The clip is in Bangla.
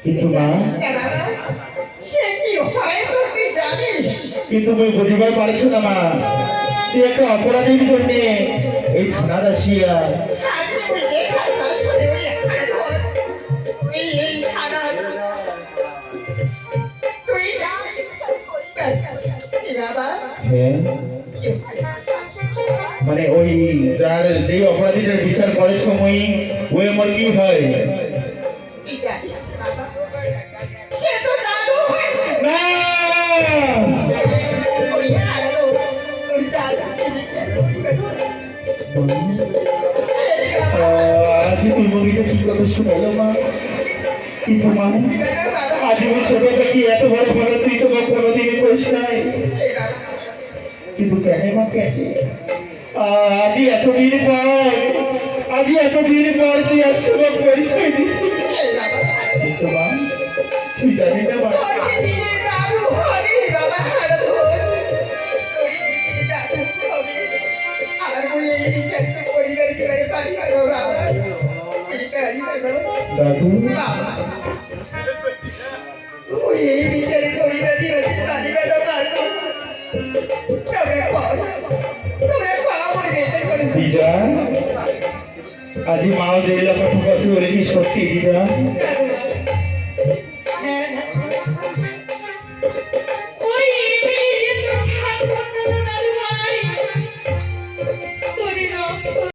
কিন্তু মা কিন্তু তুমি বুঝিবার পারছো না মা, তুই একটা অপরাধীর জন্য এই থানার আসিয়া মানে ওই যার যে অপরাধীদের বিচার করেছ মই ওই আমার কি হয় না আজ তুই মনিটা কি কথা শুনালো মা, কিন্তু মা আজ আমি ছোট থেকে এত বড় বড় তুই তো কোনোদিনই করিস নাই, কিন্তু কেন মা কেন আজি এতদিন পর তুই আসবার পরিচয় দিচ্ছিস, কিন্তু মা তুই জানিস না মা দাদু দিজা আজি মাও যে কথা কথা বলে কি সত্যি দিজা